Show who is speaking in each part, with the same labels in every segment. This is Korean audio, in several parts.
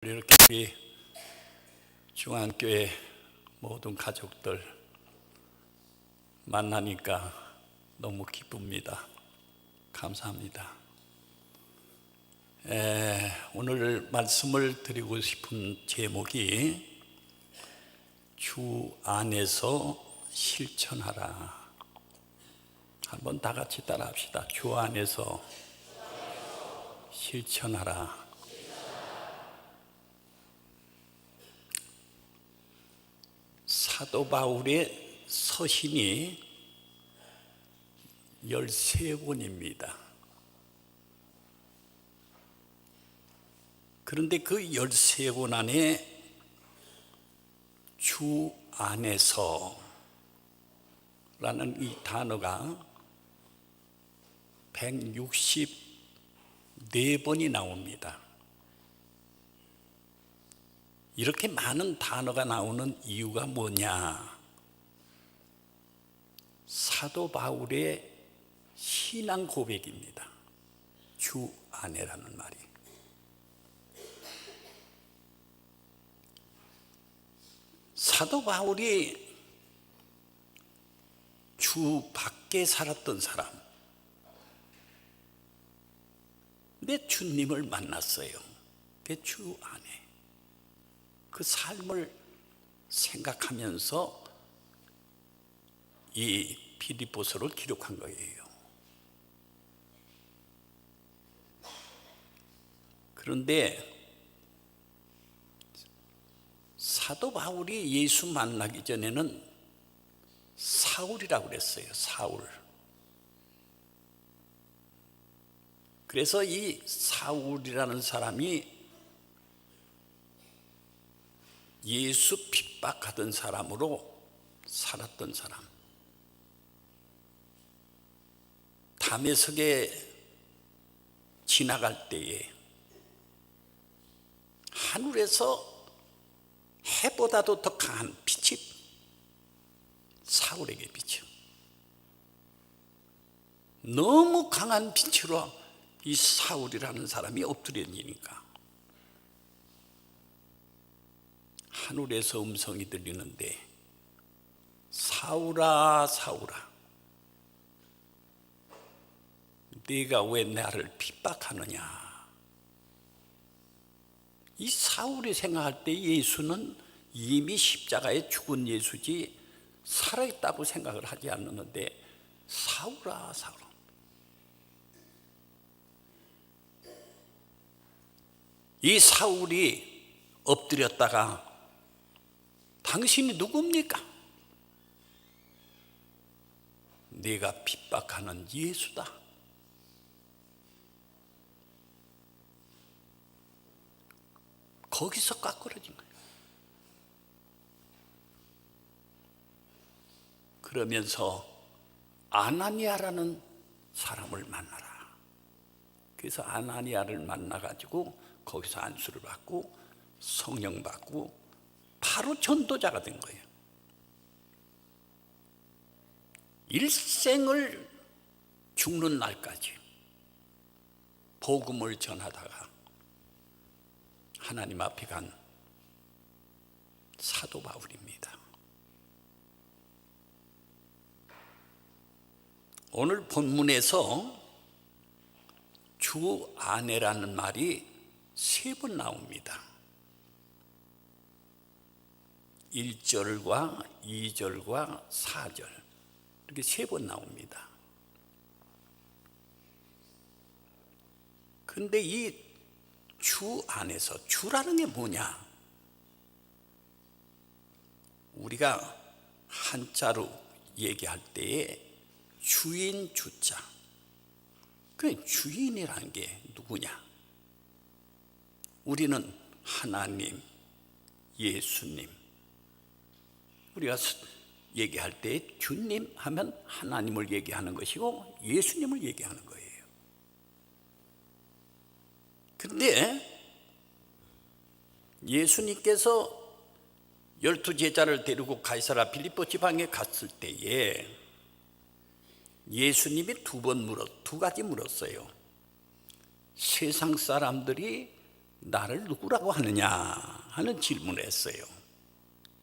Speaker 1: 이렇게 우리 중앙교회 모든 가족들 만나니까 너무 기쁩니다. 감사합니다. 오늘 말씀을 드리고 싶은 제목이 주 안에서 실천하라. 한번 다 같이 따라 합시다. 주 안에서 실천하라. 사도 바울의 서신이 13권입니다. 그런데 그 13권 안에 주 안에서 라는 이 단어가 164번이 나옵니다. 이렇게 많은 단어가 나오는 이유가 뭐냐? 사도 바울의 신앙 고백입니다. 주 안에라는 말이. 사도 바울이 주 밖에 살았던 사람, 근데 주님을 만났어요. 그 주 안에. 그 삶을 생각하면서 이 빌립보서를 기록한 거예요. 그런데 사도 바울이 예수 만나기 전에는 사울이라고 그랬어요. 사울. 그래서 이 사울이라는 사람이 예수 핍박하던 사람으로 살았던 사람. 다메섹에 지나갈 때에 하늘에서 해보다도 더 강한 빛이 사울에게 비쳐. 너무 강한 빛으로 이 사울이라는 사람이 엎드려지니까 하늘에서 음성이 들리는데, 사울아 사울아, 네가 왜 나를 핍박하느냐? 이 사울이 생각할 때 예수는 이미 십자가에 죽은 예수지 살아있다고 생각을 하지 않았는데, 사울아 사울아, 이 사울이 엎드렸다가 당신이 누굽니까? 네가 핍박하는 예수다. 거기서 까꾸러진 거예요. 그러면서 아나니아라는 사람을 만나라. 그래서 아나니아를 만나가지고 거기서 안수를 받고 성령 받고 바로 전도자가 된 거예요. 일생을 죽는 날까지 복음을 전하다가 하나님 앞에 간 사도 바울입니다. 오늘 본문에서 주 안에라는 말이 3번 나옵니다. 1절과 2절과 4절, 이렇게 3번 나옵니다. 그런데 이 주 안에서, 주라는 게 뭐냐? 우리가 한자로 얘기할 때에 주인 주자, 그 주인이라는 게 누구냐? 우리는 하나님, 예수님, 우리가 얘기할 때 주님 하면 하나님을 얘기하는 것이고 예수님을 얘기하는 거예요. 그런데 예수님께서 12제자를 데리고 가이사랴 빌립보 지방에 갔을 때에 예수님이 두 가지 물었어요. 세상 사람들이 나를 누구라고 하느냐 하는 질문을 했어요.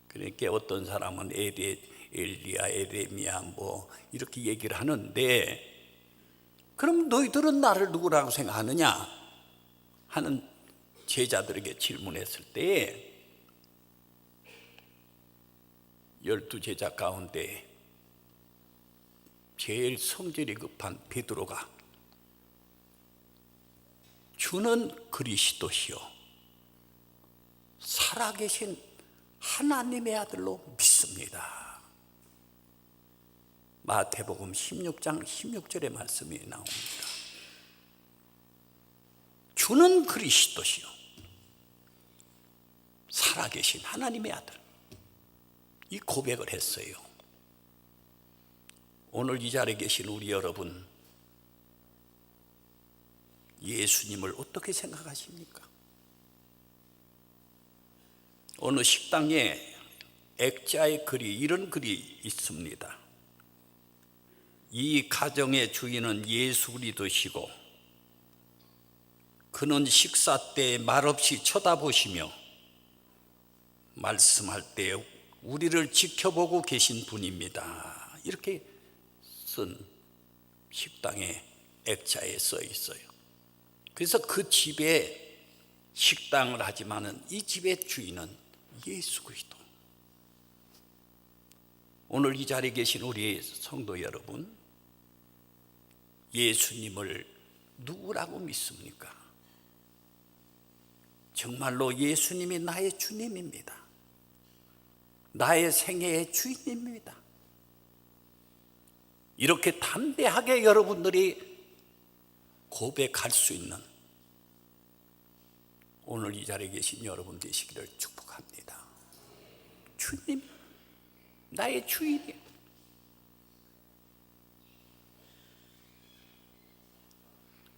Speaker 1: 그러니까 어떤 사람은 엘리야, 에레미야 뭐 이렇게 얘기를 하는데, 그럼 너희들은 나를 누구라고 생각하느냐 하는 제자들에게 질문했을 때 12제자 가운데 제일 성질이 급한 베드로가 주는 그리스도시요 살아계신 하나님의 아들로 믿습니다. 마태복음 16장 16절의 말씀이 나옵니다. 주는 그리스도시요 살아계신 하나님의 아들, 이 고백을 했어요. 오늘 이 자리에 계신 우리 여러분, 예수님을 어떻게 생각하십니까? 어느 식당에 액자의 글이, 이런 글이 있습니다. 이 가정의 주인은 예수 그리스도시고 그는 식사 때 말없이 쳐다보시며 말씀할 때 우리를 지켜보고 계신 분입니다. 이렇게 쓴 식당의 액자에 써 있어요. 그래서 그 집에 식당을 하지만은 이 집의 주인은 예수 그리스도. 오늘 이 자리에 계신 우리 성도 여러분, 예수님을 누구라고 믿습니까? 정말로 예수님이 나의 주님입니다. 나의 생애의 주인입니다. 이렇게 담대하게 여러분들이 고백할 수 있는 오늘 이 자리에 계신 여러분 되시기를 축복합니다. 주님, 나의 주인이에요.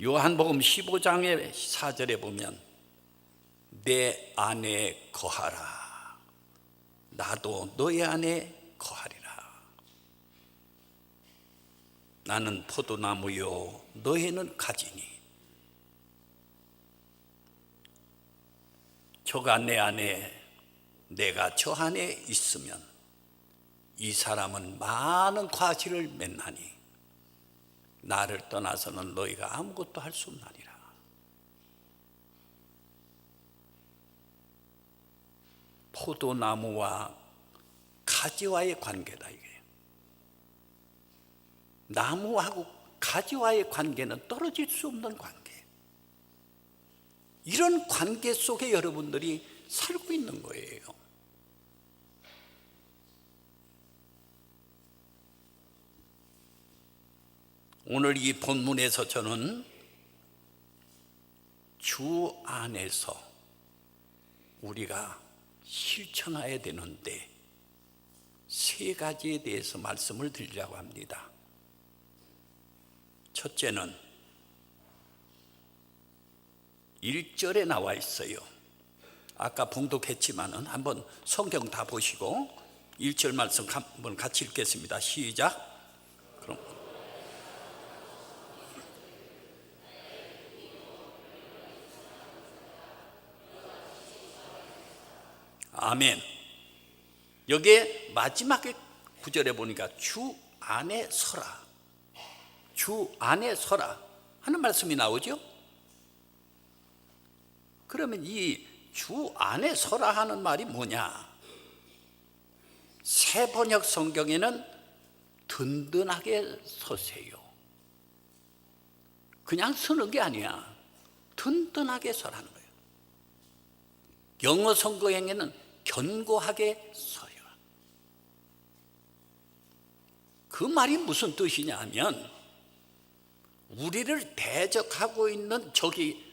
Speaker 1: 요한복음 15장의 4절에 보면 내 안에 거하라, 나도 너의 안에 거하리라. 나는 포도나무요 너희는 가지니 저가 내 안에 내가 저 안에 있으면 이 사람은 많은 과실을 맺나니 나를 떠나서는 너희가 아무것도 할 수 없나니라. 포도나무와 가지와의 관계다 이게. 나무하고 가지와의 관계는 떨어질 수 없는 관계. 이런 관계 속에 여러분들이 살고 있는 거예요. 오늘 이 본문에서 저는 주 안에서 우리가 실천해야 되는데 세 가지에 대해서 말씀을 드리려고 합니다. 첫째는 1절에 나와 있어요. 아까 봉독했지만은 한번 성경 다 보시고 1절 말씀 한번 같이 읽겠습니다. 시작. 그럼 아멘. 여기에 마지막에 구절에 보니까 주 안에 서라, 주 안에 서라 하는 말씀이 나오죠. 그러면 이 주 안에 서라 하는 말이 뭐냐? 새 번역 성경에는 든든하게 서세요. 그냥 서는 게 아니야. 든든하게 서라는 거예요. 영어 성경에는 견고하게 서요. 그 말이 무슨 뜻이냐 하면 우리를 대적하고 있는 적이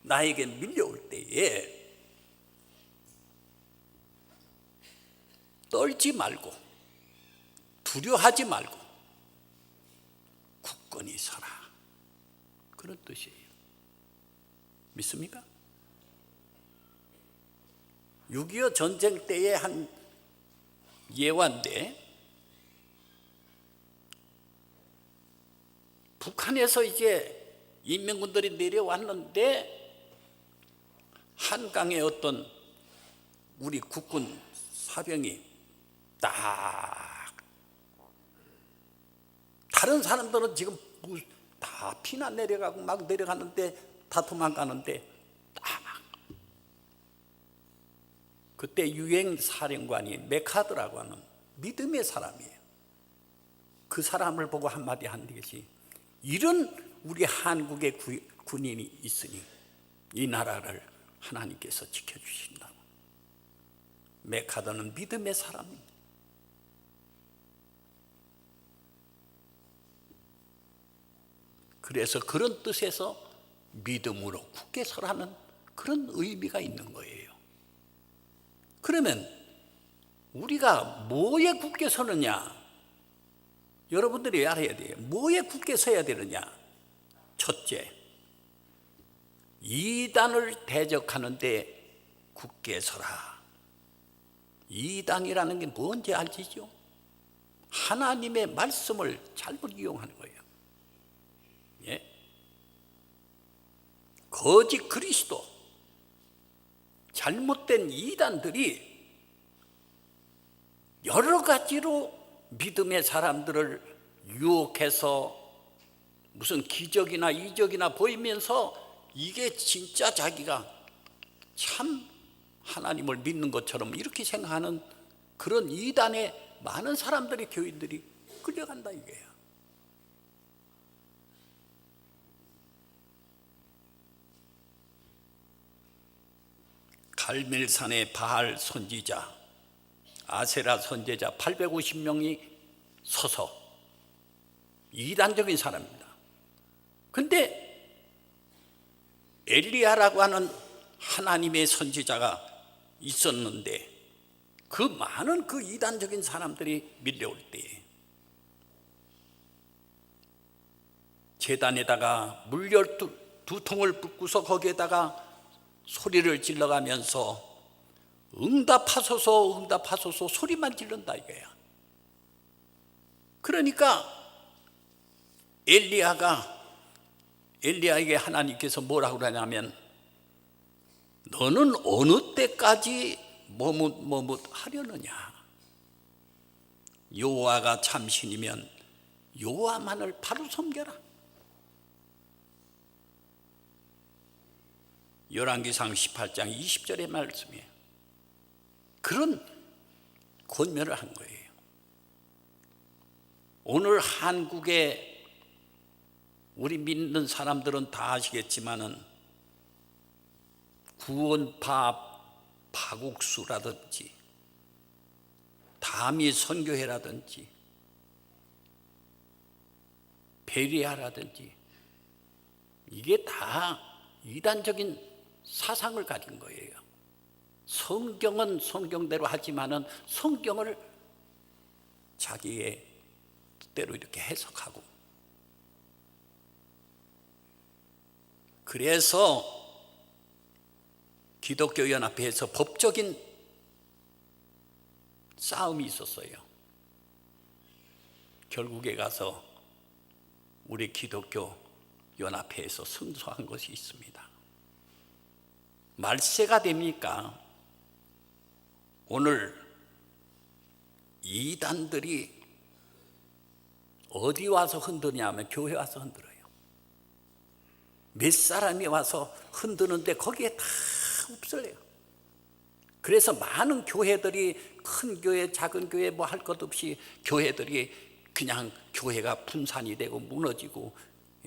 Speaker 1: 나에게 밀려올 때에 떨지 말고 두려워하지 말고 굳건히 서라, 그런 뜻이에요. 믿습니까? 6.25 전쟁 때의 한 예화인데, 북한에서 이제 인민군들이 내려왔는데 한강에 어떤 우리 국군 사병이 딱, 다른 사람들은 지금 다 피난 내려가고 막 내려가는데 다 도망가는데 딱 그때 유행 사령관이 메카드라고 하는 믿음의 사람이에요. 그 사람을 보고 한마디 한 것이, 이런 우리 한국의 군인이 있으니 이 나라를 하나님께서 지켜주신다고. 메카드는 믿음의 사람입니다. 그래서 그런 뜻에서 믿음으로 굳게 서라는 그런 의미가 있는 거예요. 그러면 우리가 뭐에 굳게 서느냐? 여러분들이 알아야 돼요. 뭐에 굳게 서야 되느냐? 첫째, 이단을 대적하는데 굳게 서라. 이단이라는 게 뭔지 아시죠? 하나님의 말씀을 잘못 이용하는 거예요. 예? 거짓 그리스도, 잘못된 이단들이 여러 가지로 믿음의 사람들을 유혹해서 무슨 기적이나 이적이나 보이면서 이게 진짜 자기가 참 하나님을 믿는 것처럼 이렇게 생각하는 그런 이단에 많은 사람들이, 교인들이 끌려간다 이거예요. 갈멜산의 바알 선지자, 아세라 선지자 850명이 서서, 이단적인 사람입니다. 근데 엘리야라고 하는 하나님의 선지자가 있었는데 그 많은 그 이단적인 사람들이 밀려올 때 제단에다가 물 12통을 붓고서 거기에다가 소리를 질러가면서 응답하소서 응답하소서 소리만 지른다 이거야. 그러니까 엘리야에게 하나님께서 뭐라고 그러냐면, 너는 어느 때까지 머뭇 하려느냐? 여호와가 참신이면 여호와만을 바로 섬겨라. 열왕기상 18장 20절의 말씀이에요. 그런 권면을 한 거예요. 오늘 한국의 우리 믿는 사람들은 다 아시겠지만은 구원파 파국수라든지 다미 선교회라든지 베리아라든지 이게 다 이단적인 사상을 가진 거예요. 성경은 성경대로 하지만은 성경을 자기의 뜻대로 이렇게 해석하고, 그래서 기독교 연합회에서 법적인 싸움이 있었어요. 결국에 가서 우리 기독교 연합회에서 승소한 것이 있습니다. 말세가 됩니까? 오늘 이단들이 어디 와서 흔드냐 하면 교회 와서 흔들어요. 몇 사람이 와서 흔드는데 거기에 다 흡수해요. 그래서 많은 교회들이, 큰 교회 작은 교회 뭐 할 것 없이 교회들이 그냥 교회가 분산이 되고 무너지고,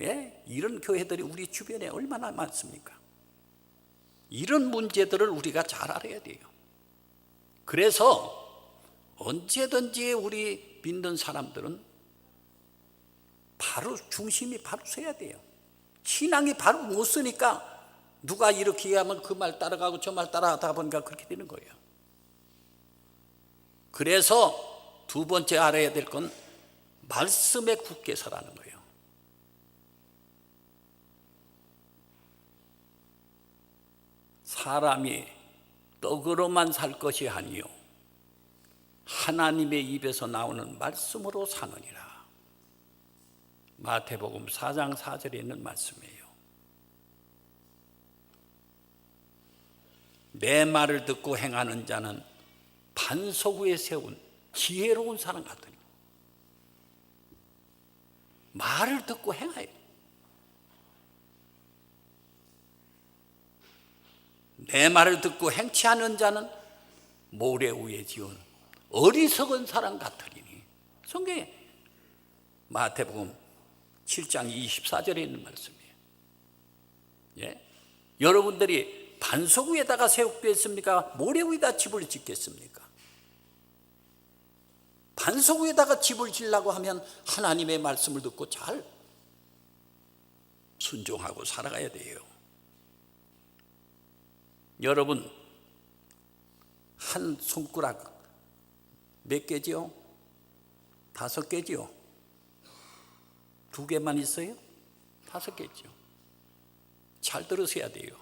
Speaker 1: 예? 이런 교회들이 우리 주변에 얼마나 많습니까? 이런 문제들을 우리가 잘 알아야 돼요. 그래서 언제든지 우리 믿는 사람들은 바로 중심이 바로 서야 돼요. 신앙이 바로 못 서니까 누가 이렇게 하면 그 말 따라가고 저 말 따라하다 보니까 그렇게 되는 거예요. 그래서 두 번째 알아야 될 건 말씀에 굳게 서라는 거예요. 사람이 떡으로만 살 것이 아니요 하나님의 입에서 나오는 말씀으로 사느니라. 마태복음 4장 4절에 있는 말씀이에요. 내 말을 듣고 행하는 자는 반석 위에 세운 지혜로운 사람 같으니. 말을 듣고 행하여. 내 말을 듣고 행치 않은 자는 모래 위에 지은 어리석은 사람 같으리니. 성경에 마태복음 7장 24절에 있는 말씀이에요. 예? 여러분들이 반석 위에다가 세우겠습니까? 모래 위에다 집을 짓겠습니까? 반석 위에다가 집을 지으려고 하면 하나님의 말씀을 듣고 잘 순종하고 살아가야 돼요. 여러분, 한 손가락 몇 개지요? 5개지요? 2개만 있어요? 5개지요. 잘 들으셔야 돼요.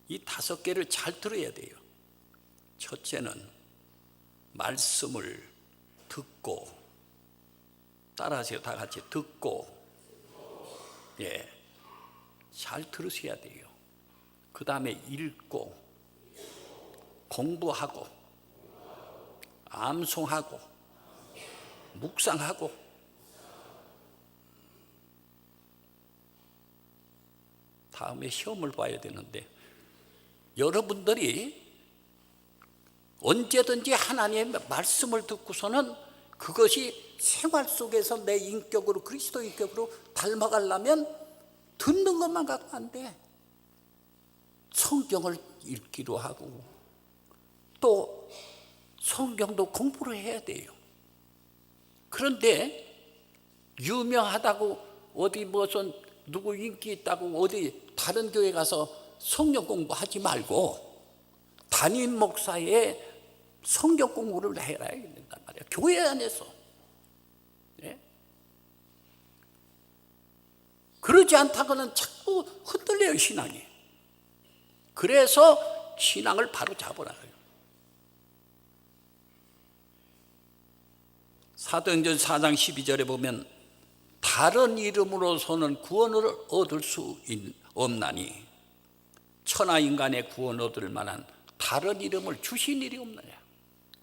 Speaker 1: 이 5개를 잘 들어야 돼요. 첫째는 말씀을 듣고, 따라하세요. 다 같이 듣고, 예, 잘 들으셔야 돼요. 그 다음에 읽고, 공부하고, 암송하고, 묵상하고. 다음에 시험을 봐야 되는데, 여러분들이 언제든지 하나님의 말씀을 듣고서는 그것이 생활 속에서 내 인격으로, 그리스도 인격으로 닮아가려면 듣는 것만 갖고 안 돼. 성경을 읽기도 하고 또 성경도 공부를 해야 돼요. 그런데 유명하다고 어디 무슨 누구 인기 있다고 어디 다른 교회 가서 성경 공부하지 말고 담임 목사의 성경 공부를 해야 된단 말이야. 교회 안에서. 네? 그러지 않다고는 자꾸 흔들려요, 신앙이. 그래서 신앙을 바로 잡으라고요. 사도행전 4장 12절에 보면 다른 이름으로서는 구원을 얻을 수 없나니 천하 인간의 구원 얻을 만한 다른 이름을 주신 일이 없느냐.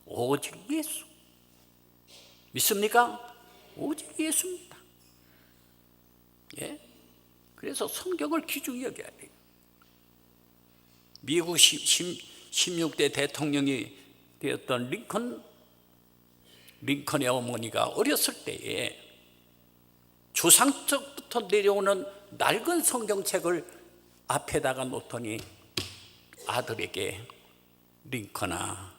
Speaker 1: 오직 예수. 믿습니까? 오직 예수입니다. 예? 그래서 성경을 귀중히 여겨야 돼요. 미국 16대 대통령이 되었던 링컨의 어머니가 어렸을 때에 조상적부터 내려오는 낡은 성경책을 앞에다가 놓더니 아들에게 링컨아,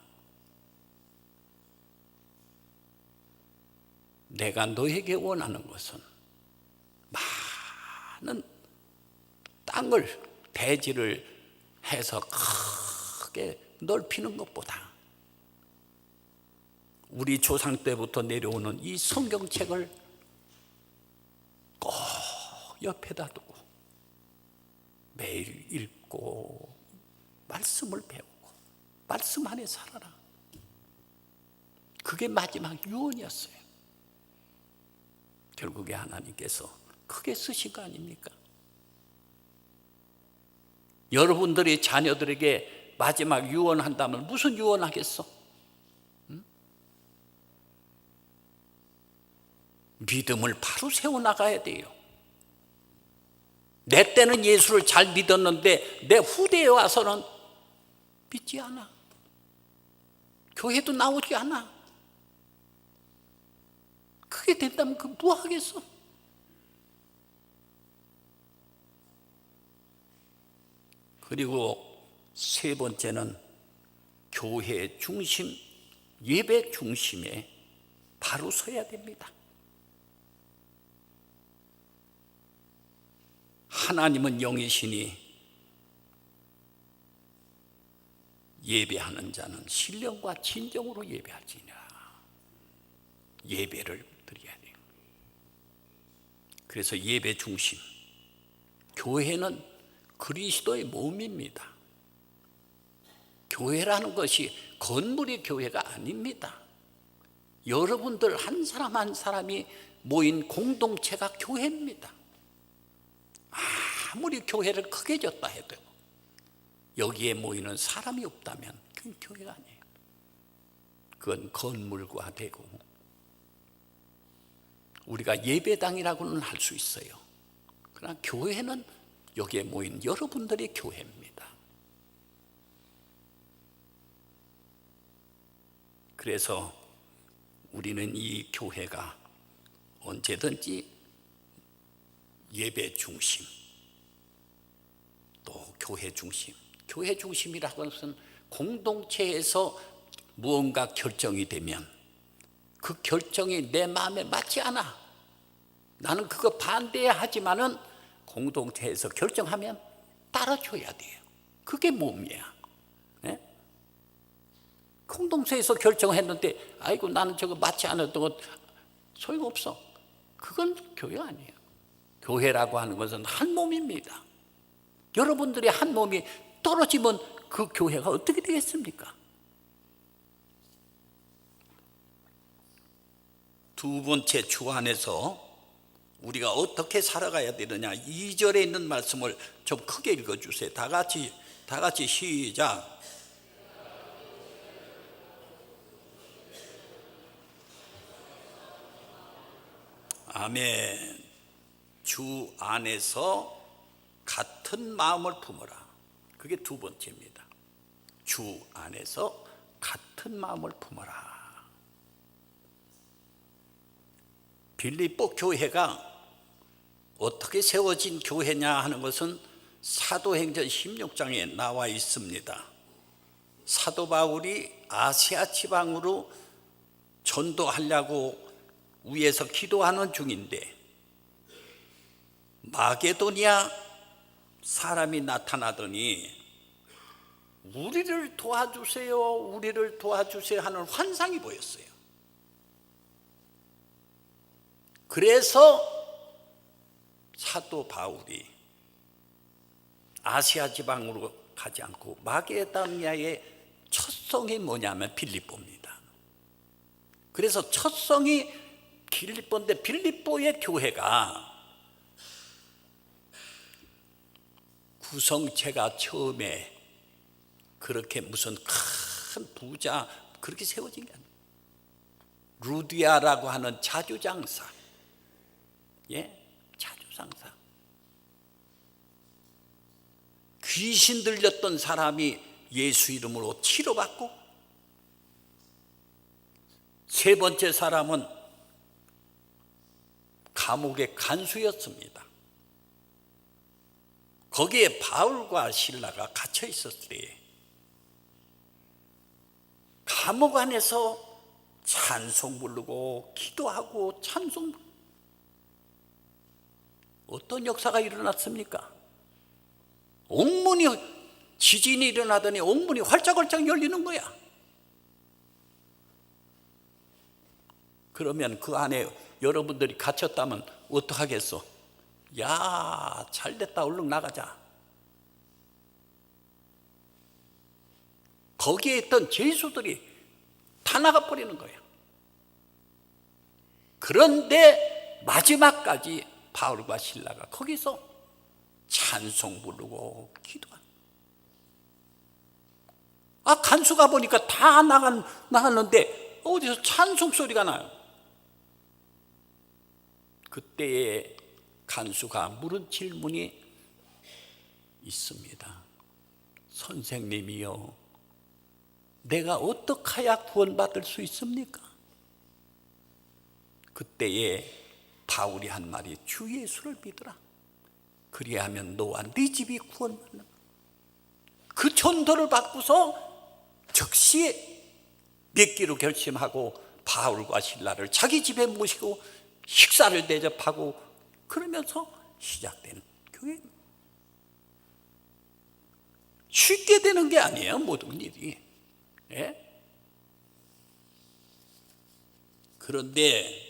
Speaker 1: 내가 너에게 원하는 것은 많은 땅을 대지를 해서 크게 넓히는 것보다 우리 조상 때부터 내려오는 이 성경책을 꼭 옆에다 두고 매일 읽고 말씀을 배우고 말씀 안에 살아라. 그게 마지막 유언이었어요. 결국에 하나님께서 크게 쓰신 거 아닙니까? 여러분들이 자녀들에게 마지막 유언한다면 무슨 유언하겠어? 응? 믿음을 바로 세워나가야 돼요. 내 때는 예수를 잘 믿었는데 내 후대에 와서는 믿지 않아. 교회도 나오지 않아. 그게 된다면 그 뭐 하겠어? 그리고 세 번째는 교회 중심, 예배 중심에 바로 서야 됩니다. 하나님은 영이시니 예배하는 자는 신령과 진정으로 예배할지니라. 예배를 드려야 돼요. 그래서 예배 중심, 교회는 그리스도의 몸입니다. 교회라는 것이 건물이 교회가 아닙니다. 여러분들 한 사람 한 사람이 모인 공동체가 교회입니다. 아무리 교회를 크게 졌다 해도 여기에 모이는 사람이 없다면 그건 교회가 아니에요. 그건 건물과되고 우리가 예배당이라고는 할 수 있어요. 그러나 교회는 여기에 모인 여러분들의 교회입니다. 그래서 우리는 이 교회가 언제든지 예배 중심, 또 교회 중심. 교회 중심이라고 하는 것은 공동체에서 무언가 결정이 되면 그 결정이 내 마음에 맞지 않아, 나는 그거 반대하지만은 공동체에서 결정하면 따라줘야 돼요. 그게 몸이야. 네? 공동체에서 결정했는데 아이고 나는 저거 맞지 않았던 것 소용없어. 그건 교회가 아니에요. 교회라고 하는 것은 한 몸입니다. 여러분들이 한 몸이 떨어지면 그 교회가 어떻게 되겠습니까? 두 번째 주 안에서 우리가 어떻게 살아가야 되느냐, 2절에 있는 말씀을 좀 크게 읽어주세요. 다 같이 시작. 아멘. 주 안에서 같은 마음을 품어라. 그게 두 번째입니다. 주 안에서 같은 마음을 품어라. 빌립보 교회가 어떻게 세워진 교회냐 하는 것은 사도행전 16장에 나와 있습니다. 사도 바울이 아시아 지방으로 전도하려고 위에서 기도하는 중인데 마게도니아 사람이 나타나더니 우리를 도와주세요, 우리를 도와주세요 하는 환상이 보였어요. 그래서 사도 바울이 아시아 지방으로 가지 않고 마게도니아의 첫 성이 뭐냐면 빌립보입니다. 그래서 첫 성이 빌립보인데 빌립보의 교회가 구성체가 처음에 그렇게 무슨 큰 부자 그렇게 세워진 게 아니에요. 루디아라고 하는 자주장사, 자주장사, 귀신 들렸던 사람이 예수 이름으로 치료받고, 세 번째 사람은 감옥의 간수였습니다. 거기에 바울과 실라가 갇혀 있었을 때 감옥 안에서 찬송 부르고 기도하고 찬송, 어떤 역사가 일어났습니까? 옥문이, 지진이 일어나더니 옥문이 활짝활짝 열리는 거야. 그러면 그 안에 여러분들이 갇혔다면 어떡하겠어? 야, 잘됐다, 얼른 나가자. 거기에 있던 죄수들이 다 나가버리는 거예요. 그런데 마지막까지 바울과 실라가 거기서 찬송 부르고 기도한. 간수가 보니까 다 나갔는데 어디서 찬송 소리가 나요. 그때에 간수가 물은 질문이 있습니다. 선생님이요, 내가 어떻게 해야 구원받을 수 있습니까? 그때에 바울이 한 말이 주 예수를 믿으라. 그리하면 너와 네 집이 구원받는다. 그 전도를 받고서 즉시 믿기로 결심하고 바울과 실라를 자기 집에 모시고 식사를 대접하고 그러면서 시작된 교회. 쉽게 되는 게 아니에요, 모든 일이. 그런데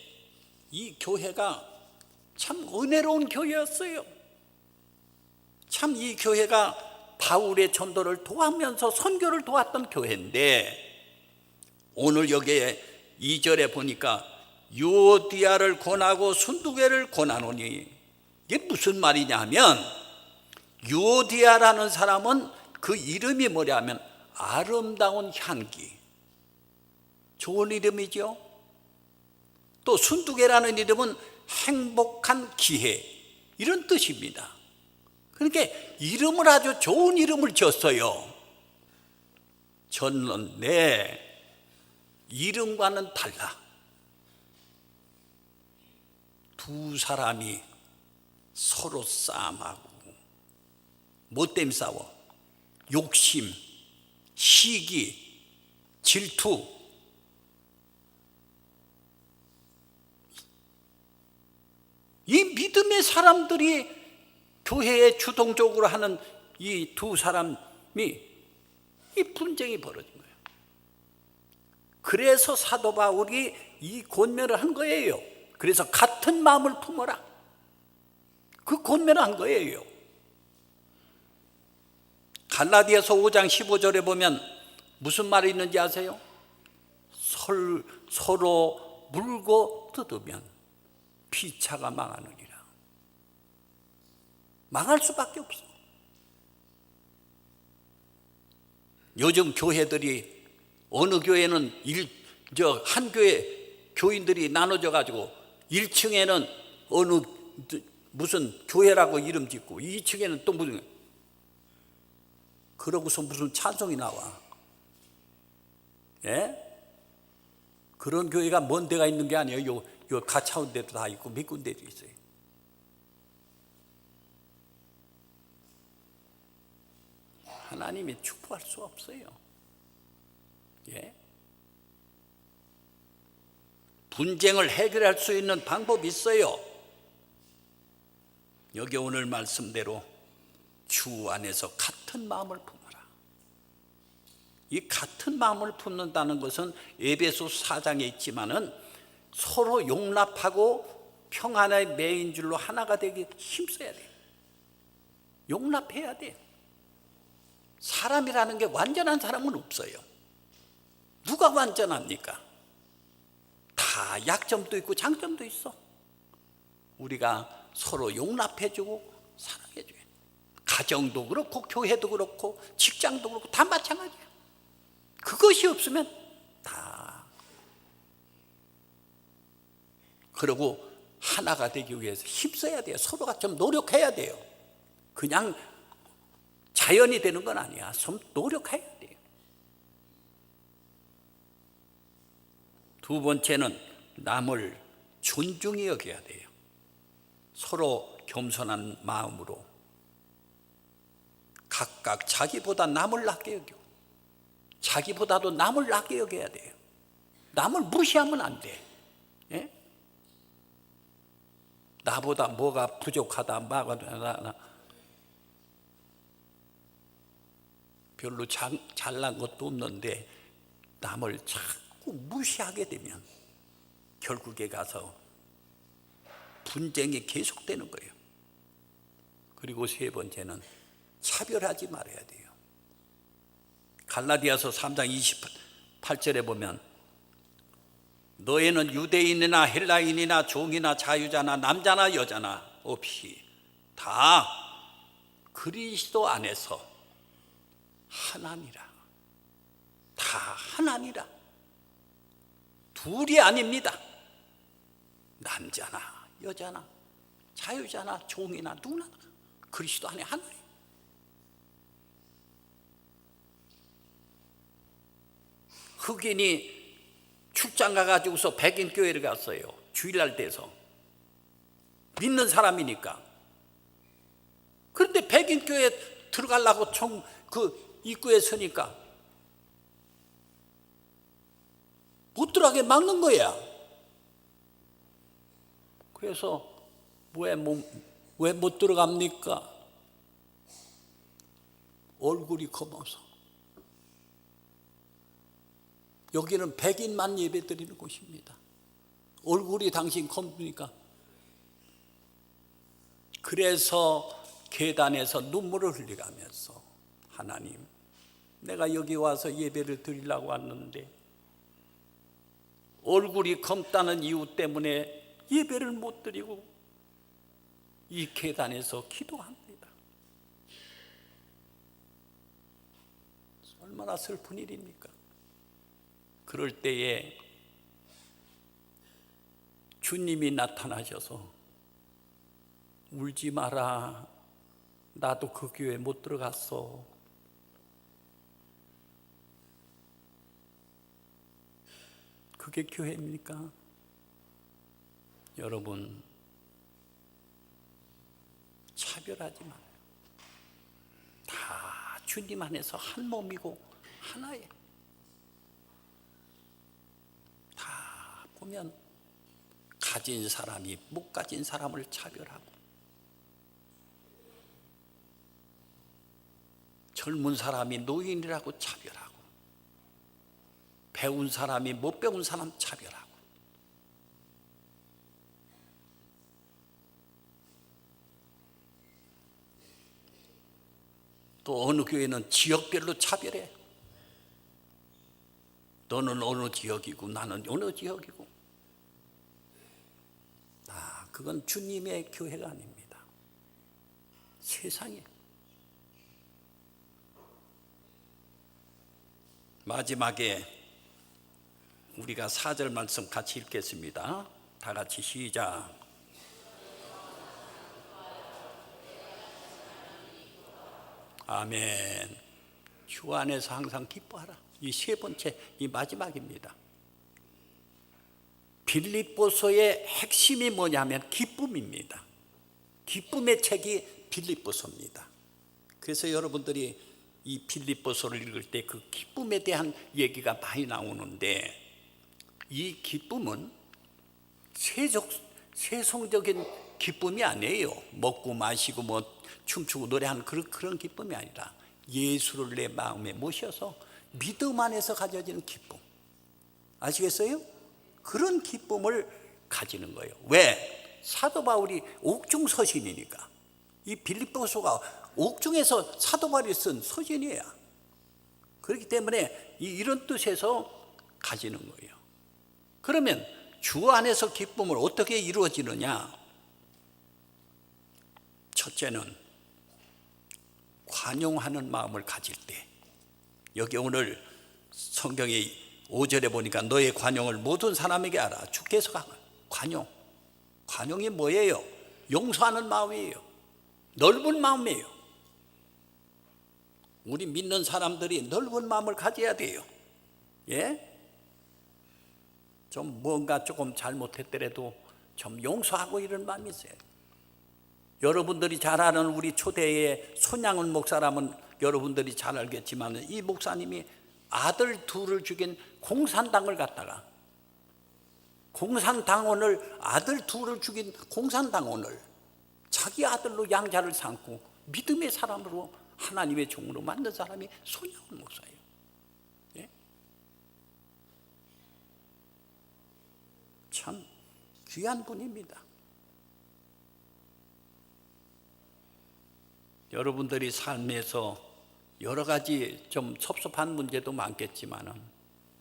Speaker 1: 이 교회가 참 은혜로운 교회였어요. 참 이 교회가 바울의 전도를 도와면서 선교를 도왔던 교회인데, 오늘 여기에 2절에 보니까 유오디아를 권하고 순두개를 권하노니, 이게 무슨 말이냐 하면, 유오디아라는 사람은 그 이름이 뭐냐 하면 아름다운 향기. 좋은 이름이죠. 또 순두개라는 이름은 행복한 기회, 이런 뜻입니다. 그러니까 이름을 아주 좋은 이름을 지었어요. 저는 내 이름과는 달라. 두 사람이 서로 싸움하고 뭐 때문에 싸워? 욕심, 시기, 질투. 이 믿음의 사람들이 교회에 주동적으로 하는 이 두 사람이 이 분쟁이 벌어진 거예요. 그래서 사도 바울이 이 권면을 한 거예요. 그래서 같은 마음을 품어라, 그 권면을 한 거예요. 갈라디아서 5장 15절에 보면 무슨 말이 있는지 아세요? 서로 물고 뜯으면 피차가 망하느니라. 망할 수밖에 없어. 요즘 교회들이, 어느 교회는 한 교회 교인들이 나눠져 가지고 1층에는 어느 무슨 교회라고 이름 짓고 2층에는 또 무슨, 그러고서 무슨 찬송이 나와. 예? 그런 교회가 먼 데가 있는 게 아니에요. 요 가차운 데도 다 있고 몇 군데도 있어요. 하나님이 축복할 수 없어요. 예? 분쟁을 해결할 수 있는 방법이 있어요. 여기 오늘 말씀대로 주 안에서 같은 마음을 품어라. 이 같은 마음을 품는다는 것은 에베소 4장에 있지만은 서로 용납하고 평안의 매인 줄로 하나가 되기 힘써야 돼. 용납해야 돼. 사람이라는 게 완전한 사람은 없어요. 누가 완전합니까? 다 약점도 있고 장점도 있어. 우리가 서로 용납해주고 사랑해줘야 돼. 가정도 그렇고 교회도 그렇고 직장도 그렇고 다 마찬가지야. 그것이 없으면 다. 그리고 하나가 되기 위해서 힘써야 돼요. 서로가 좀 노력해야 돼요. 그냥 자연이 되는 건 아니야. 좀 노력해야 돼요. 두 번째는 남을 존중히 여겨야 돼요. 서로 겸손한 마음으로 각각 자기보다 남을 낮게 여겨, 자기보다도 남을 낮게 여겨야 돼요. 남을 무시하면 안 돼. 예? 나보다 뭐가 부족하다, 별로 잘난 것도 없는데 남을 자꾸 무시하게 되면 결국에 가서 분쟁이 계속되는 거예요. 그리고 세 번째는 차별하지 말아야 돼요. 갈라디아서 3장 28절에 보면 너희는 유대인이나 헬라인이나 종이나 자유자나 남자나 여자나 없이 다 그리스도 안에서 하나니라. 다 하나니라. 둘이 아닙니다. 남자나 여자나 자유자나 종이나 누구나 그리스도 안에 하나예요. 흑인이 출장 가가지고서 백인 교회를 갔어요. 주일날 돼서 믿는 사람이니까. 그런데 백인 교회 들어가려고 그 입구에 서니까 못 들어가게 막는 거야. 그래서 왜 못 들어갑니까? 얼굴이 검어서. 여기는 백인만 예배 드리는 곳입니다. 얼굴이 당신 검으니까. 그래서 계단에서 눈물을 흘리가면서 하나님, 내가 여기 와서 예배를 드리려고 왔는데 얼굴이 검다는 이유 때문에 예배를 못 드리고 이 계단에서 기도합니다. 얼마나 슬픈 일입니까? 그럴 때에 주님이 나타나셔서 울지 마라, 나도 그 교회 못 들어갔어. 그게 교회입니까? 여러분, 차별하지 마요. 다 주님 안에서 한 몸이고 하나예요. 다 보면 가진 사람이 못 가진 사람을 차별하고, 젊은 사람이 노인이라고 차별하고, 배운 사람이 못 배운 사람 차별하고, 또 어느 교회는 지역별로 차별해. 너는 어느 지역이고 나는 어느 지역이고. 그건 주님의 교회가 아닙니다. 세상에. 마지막에 우리가 4절 말씀 같이 읽겠습니다. 다 같이 시작. 아멘. 주 안에서 항상 기뻐하라. 이 세 번째, 이 마지막입니다. 빌립보서의 핵심이 뭐냐면 기쁨입니다. 기쁨의 책이 빌립보서입니다. 그래서 여러분들이 이 빌립보서를 읽을 때 그 기쁨에 대한 얘기가 많이 나오는데, 이 기쁨은 세속적인 기쁨이 아니에요. 먹고 마시고 뭐 춤추고 노래하는 그런 기쁨이 아니라 예수를 내 마음에 모셔서 믿음 안에서 가져지는 기쁨. 아시겠어요? 그런 기쁨을 가지는 거예요. 왜? 사도 바울이 옥중 서신이니까. 이 빌립보서가 옥중에서 사도 바울이 쓴 서신이에요. 그렇기 때문에 이런 뜻에서 가지는 거예요. 그러면 주 안에서 기쁨을 어떻게 이루어지느냐? 첫째는 관용하는 마음을 가질 때. 여기 오늘 성경에 5절에 보니까 너의 관용을 모든 사람에게 알아. 주께서 관용. 관용이 뭐예요? 용서하는 마음이에요. 넓은 마음이에요. 우리 믿는 사람들이 넓은 마음을 가져야 돼요. 예? 좀 뭔가 조금 잘못했더라도 좀 용서하고 이런 마음이 있어요. 여러분들이 잘 아는 우리 초대의 손양은 목사라면 여러분들이 잘 알겠지만, 이 목사님이 아들 둘을 죽인 공산당을 갖다가, 공산당원을, 아들 둘을 죽인 공산당원을 자기 아들로 양자를 삼고 믿음의 사람으로 하나님의 종으로 만든 사람이 손양은 목사예요. 예? 참 귀한 분입니다. 여러분들이 삶에서 여러 가지 좀 섭섭한 문제도 많겠지만은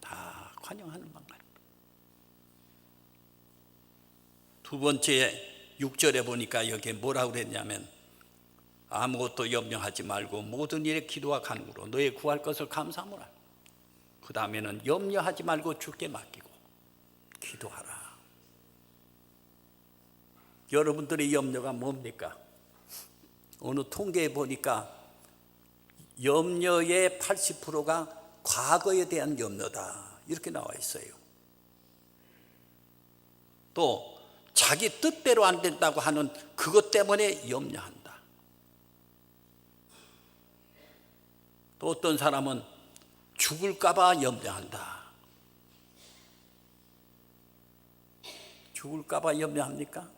Speaker 1: 다 관용하는 방법. 두 번째 6절에 보니까 여기에 뭐라고 그랬냐면, 아무것도 염려하지 말고 모든 일에 기도와 간구로 너의 구할 것을 감사하노라. 그 다음에는 염려하지 말고 주께 맡기고 기도하라. 여러분들의 염려가 뭡니까? 어느 통계에 보니까 염려의 80%가 과거에 대한 염려다, 이렇게 나와 있어요. 또 자기 뜻대로 안 된다고 하는 그것 때문에 염려한다. 또 어떤 사람은 죽을까 봐 염려한다. 죽을까 봐 염려합니까?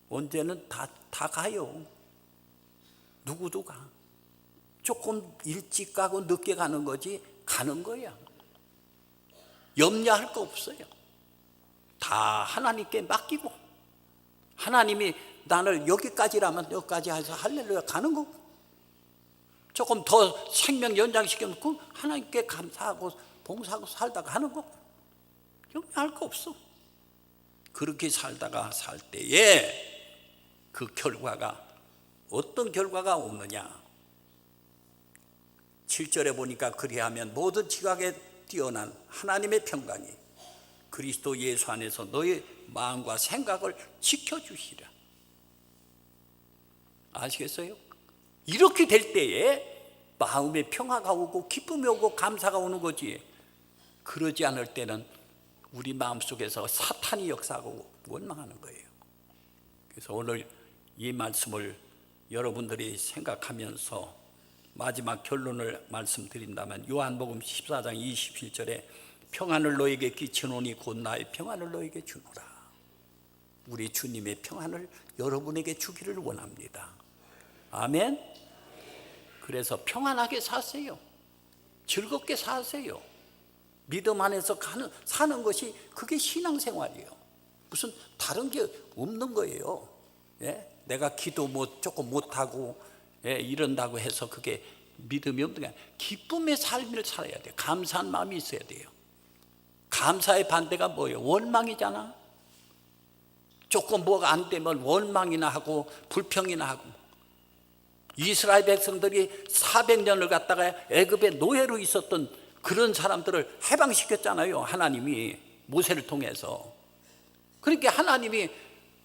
Speaker 1: 언제는 다 가요. 누구도 가. 조금 일찍 가고 늦게 가는 거지 가는 거야. 염려할 거 없어요. 다 하나님께 맡기고, 하나님이 나를 여기까지라면 여기까지 해서 할렐루야 가는 거고, 조금 더 생명 연장시켜놓고 하나님께 감사하고 봉사하고 살다가 하는 거고, 염려할 거 없어. 그렇게 살다가 살 때에 그 결과가, 어떤 결과가 오느냐? 7절에 보니까 그리하면 모든 지각에 뛰어난 하나님의 평강이 그리스도 예수 안에서 너의 마음과 생각을 지켜주시라. 아시겠어요? 이렇게 될 때에 마음의 평화가 오고 기쁨이 오고 감사가 오는 거지. 그러지 않을 때는 우리 마음속에서 사탄이 역사하고 원망하는 거예요. 그래서 오늘 이 말씀을 여러분들이 생각하면서 마지막 결론을 말씀드린다면 요한복음 14장 27절에 평안을 너에게 끼치노니 곧 나의 평안을 너에게 주노라. 우리 주님의 평안을 여러분에게 주기를 원합니다. 아멘. 그래서 평안하게 사세요. 즐겁게 사세요. 믿음 안에서 사는 것이 그게 신앙생활이에요. 무슨 다른 게 없는 거예요. 예? 내가 기도 조금 못하고 이런다고 해서 그게 믿음이 없는 게 아니라 기쁨의 삶을 살아야 돼요. 감사한 마음이 있어야 돼요. 감사의 반대가 뭐예요? 원망이잖아. 조금 뭐가 안 되면 원망이나 하고 불평이나 하고. 이스라엘 백성들이 400년을 갔다가 애굽의 노예로 있었던 그런 사람들을 해방시켰잖아요. 하나님이 모세를 통해서. 그러니까 하나님이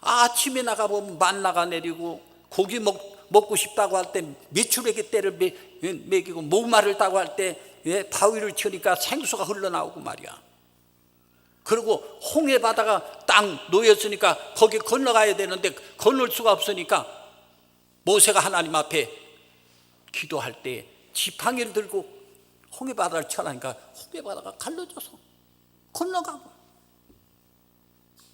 Speaker 1: 아침에 나가보면 만나가 내리고 고기 먹고 싶다고 할 때 메추라기 떼를 먹이고 목마를 따고 할 때 바위를 치니까 생수가 흘러나오고 말이야. 그리고 홍해 바다가 땅 놓였으니까 거기 건너가야 되는데 건널 수가 없으니까 모세가 하나님 앞에 기도할 때 지팡이를 들고 홍해 바다를 쳐라니까 홍해 바다가 갈라져서 건너가고.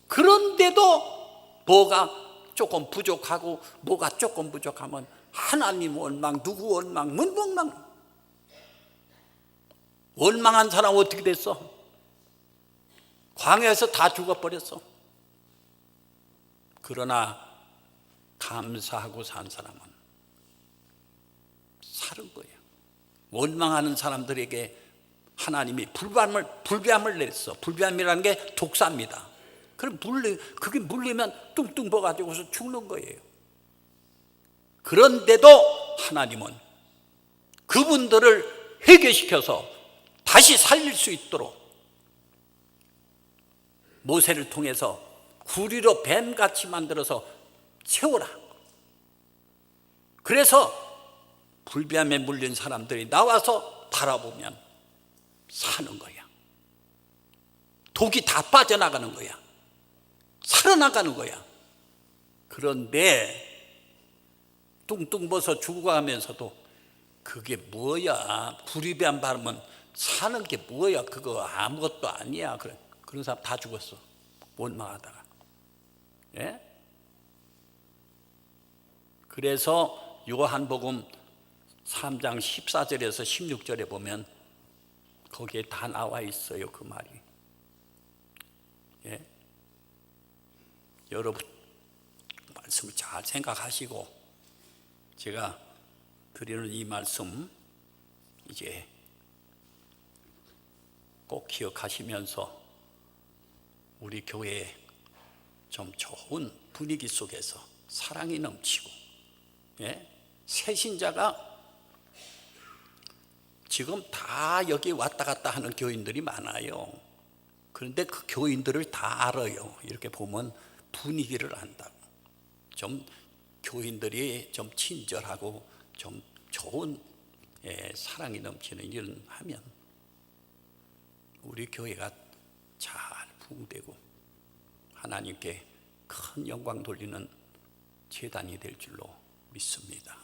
Speaker 1: 그런데도 뭐가 조금 부족하고 뭐가 조금 부족하면 하나님 원망, 누구 원망, 뭔 원망. 원망한 사람 어떻게 됐어? 광야에서 다 죽어버렸어. 그러나 감사하고 산 사람은 사는 거예요. 원망하는 사람들에게 하나님이 불뱀을 냈어. 불뱀이라는 게 독사입니다. 그럼 그게 물리면 뚱뚱 버가지고서 죽는 거예요. 그런데도 하나님은 그분들을 회개시켜서 다시 살릴 수 있도록 모세를 통해서 구리로 뱀같이 만들어서 채워라. 그래서 불뱀에 물린 사람들이 나와서 바라보면 사는 거야. 독이 다 빠져나가는 거야. 살아나가는 거야. 그런데 뚱뚱 벗어 죽어가면서도 그게 뭐야? 불이뱀 바르면 사는 게 뭐야? 그거 아무것도 아니야. 그런 사람 다 죽었어. 원망하다가. 예? 그래서 요한복음 3장 14절에서 16절에 보면 거기에 다 나와 있어요. 그 말이. 예? 여러분 말씀을 잘 생각하시고 제가 드리는 이 말씀 이제 꼭 기억하시면서 우리 교회에 좀 좋은 분위기 속에서 사랑이 넘치고 새신자가 지금 다 여기 왔다 갔다 하는 교인들이 많아요. 그런데 그 교인들을 다 알아요. 이렇게 보면 분위기를 안다고. 좀 교인들이 좀 친절하고 좀 좋은 사랑이 넘치는 일을 하면 우리 교회가 잘 부흥되고 하나님께 큰 영광 돌리는 제단이 될 줄로 믿습니다.